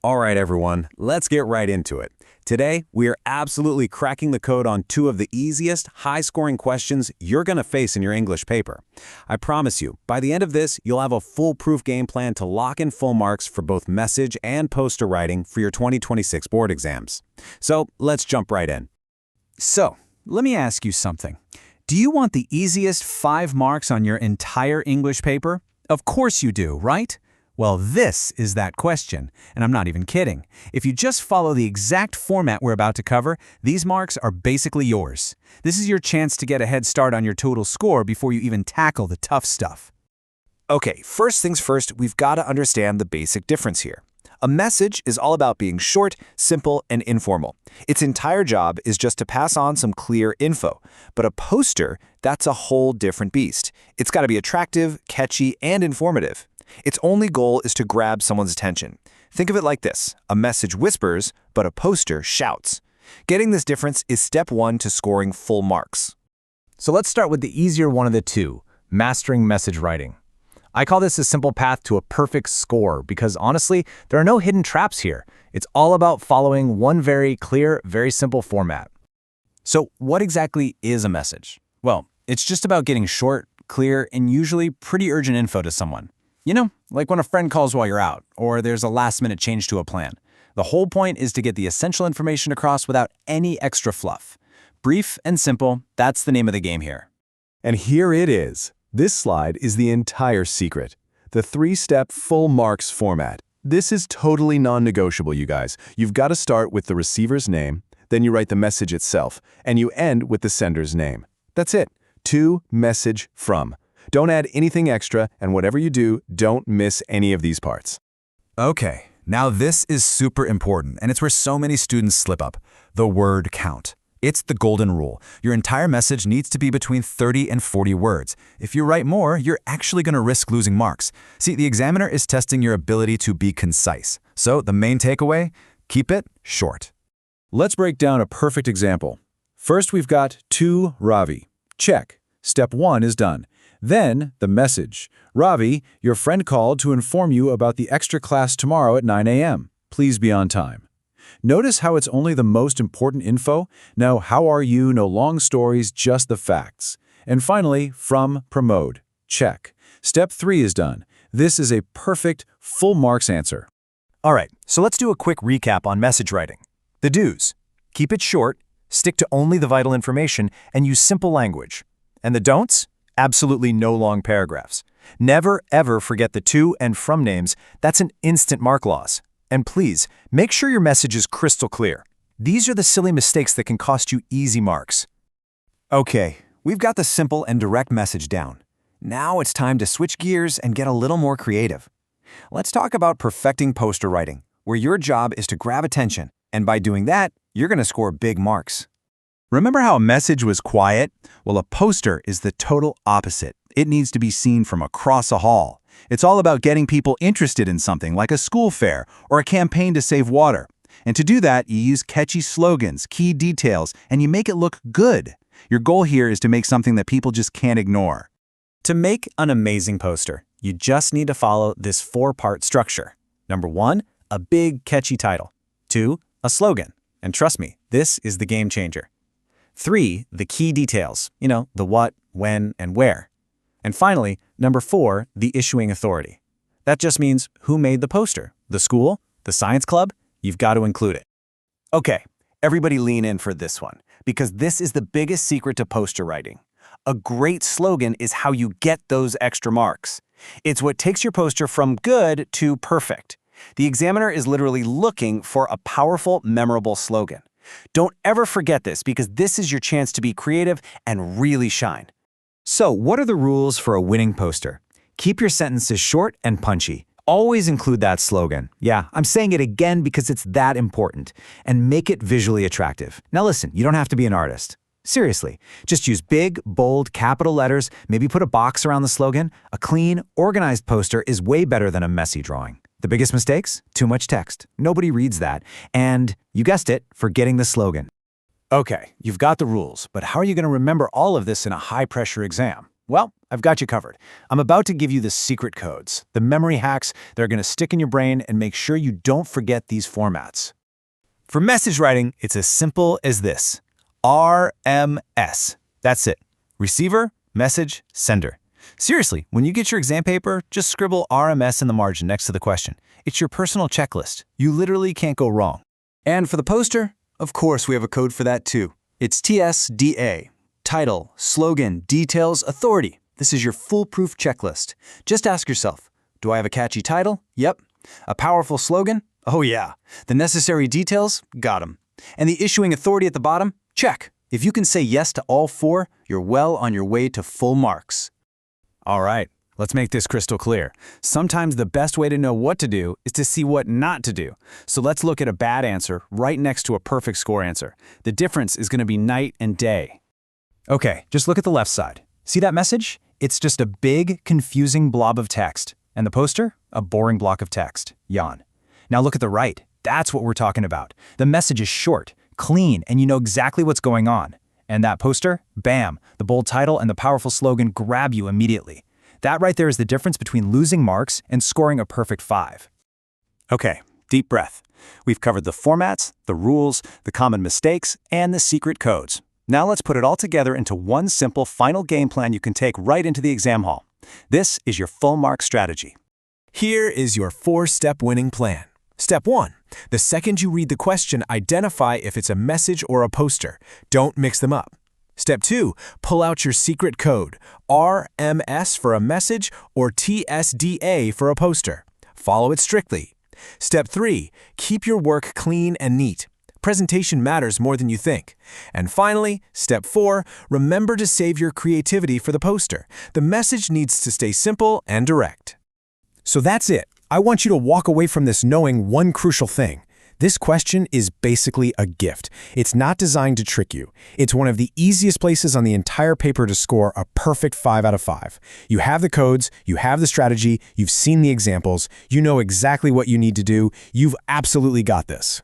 All right, everyone, let's get right into it. Today, we are absolutely cracking the code on two of the easiest, high-scoring questions you're going to face in your English paper. I promise you, by the end of this, you'll have a foolproof game plan to lock in full marks for both message and poster writing for your 2026 board exams. So, let's jump right in. So, let me ask you something. Do you want the easiest 5 marks on your entire English paper? Of course you do, right? Well, this is that question, and I'm not even kidding. If you just follow the exact format we're about to cover, these marks are basically yours. This is your chance to get a head start on your total score before you even tackle the tough stuff. Okay, first things first, we've got to understand the basic difference here. A message is all about being short, simple, and informal. Its entire job is just to pass on some clear info. But a poster, that's a whole different beast. It's got to be attractive, catchy, and informative. Its only goal is to grab someone's attention. Think of it like this. A message whispers, but a poster shouts. Getting this difference is step 1 to scoring full marks. So let's start with the easier one of the two, mastering message writing. I call this a simple path to a perfect score because honestly, there are no hidden traps here. It's all about following one very clear, very simple format. So, what exactly is a message? Well, it's just about getting short, clear, and usually pretty urgent info to someone. You know, like when a friend calls while you're out, or there's a last-minute change to a plan. The whole point is to get the essential information across without any extra fluff. Brief and simple, that's the name of the game here. And here it is. This slide is the entire secret. The 3-step full marks format. This is totally non-negotiable, you guys. You've got to start with the receiver's name, then you write the message itself, and you end with the sender's name. That's it. To, message, from. Don't add anything extra, and whatever you do, don't miss any of these parts. Okay, now this is super important, and it's where so many students slip up. The word count. It's the golden rule. Your entire message needs to be between 30 and 40 words. If you write more, you're actually going to risk losing marks. See, the examiner is testing your ability to be concise. So the main takeaway, keep it short. Let's break down a perfect example. First, we've got to Ravi. Check. Step 1 is done. Then, the message. Ravi, your friend called to inform you about the extra class tomorrow at 9 a.m. Please be on time. Notice how it's only the most important info? No how are you, no long stories, just the facts. And finally, from promote. Check. Step 3 is done. This is a perfect, full marks answer. All right, so let's do a quick recap on message writing. The do's. Keep it short, stick to only the vital information, and use simple language. And the don'ts? Absolutely no long paragraphs. Never, ever forget the to and from names. That's an instant mark loss. And please, make sure your message is crystal clear. These are the silly mistakes that can cost you easy marks. Okay, we've got the simple and direct message down. Now it's time to switch gears and get a little more creative. Let's talk about perfecting poster writing, where your job is to grab attention, and by doing that, you're going to score big marks. Remember how a message was quiet? Well, a poster is the total opposite. It needs to be seen from across a hall. It's all about getting people interested in something like a school fair or a campaign to save water. And to do that, you use catchy slogans, key details, and you make it look good. Your goal here is to make something that people just can't ignore. To make an amazing poster, you just need to follow this 4-part structure. Number 1, a big catchy title. 2, a slogan. And trust me, this is the game changer. 3, the key details, the what, when, and where. And finally, number 4, the issuing authority. That just means who made the poster, the school, the science club, you've got to include it. Okay, everybody lean in for this one, because this is the biggest secret to poster writing. A great slogan is how you get those extra marks. It's what takes your poster from good to perfect. The examiner is literally looking for a powerful, memorable slogan. Don't ever forget this because this is your chance to be creative and really shine. So, what are the rules for a winning poster? Keep your sentences short and punchy. Always include that slogan. Yeah, I'm saying it again because it's that important. And make it visually attractive. Now listen, you don't have to be an artist. Seriously, just use big, bold, capital letters, maybe put a box around the slogan. A clean, organized poster is way better than a messy drawing. The biggest mistakes? Too much text. Nobody reads that. And, you guessed it, forgetting the slogan. Okay, you've got the rules, but how are you going to remember all of this in a high-pressure exam? Well, I've got you covered. I'm about to give you the secret codes, the memory hacks that are going to stick in your brain and make sure you don't forget these formats. For message writing, it's as simple as this. RMS. That's it. Receiver, message, sender. Seriously, when you get your exam paper, just scribble RMS in the margin next to the question. It's your personal checklist. You literally can't go wrong. And for the poster, of course we have a code for that too. It's TSDA. Title, slogan, details, authority. This is your foolproof checklist. Just ask yourself, do I have a catchy title? Yep. A powerful slogan? Oh yeah. The necessary details? Got 'em. And the issuing authority at the bottom? Check. If you can say yes to all four, you're well on your way to full marks. All right, let's make this crystal clear. Sometimes the best way to know what to do is to see what not to do. So let's look at a bad answer right next to a perfect score answer. The difference is going to be night and day. Okay, just look at the left side. See that message? It's just a big, confusing blob of text. And the poster? A boring block of text. Yawn. Now look at the right. That's what we're talking about. The message is short, clean, and you know exactly what's going on. And that poster? Bam! The bold title and the powerful slogan grab you immediately. That right there is the difference between losing marks and scoring a perfect 5. Okay, deep breath. We've covered the formats, the rules, the common mistakes, and the secret codes. Now let's put it all together into one simple final game plan you can take right into the exam hall. This is your full mark strategy. Here is your 4-step winning plan. Step 1. The second you read the question, identify if it's a message or a poster. Don't mix them up. Step 2. Pull out your secret code, RMS for a message or TSDA for a poster. Follow it strictly. Step 3. Keep your work clean and neat. Presentation matters more than you think. And finally, step 4, remember to save your creativity for the poster. The message needs to stay simple and direct. So that's it. I want you to walk away from this knowing one crucial thing. This question is basically a gift. It's not designed to trick you. It's one of the easiest places on the entire paper to score a perfect 5 out of 5. You have the codes, you have the strategy, you've seen the examples, you know exactly what you need to do. You've absolutely got this.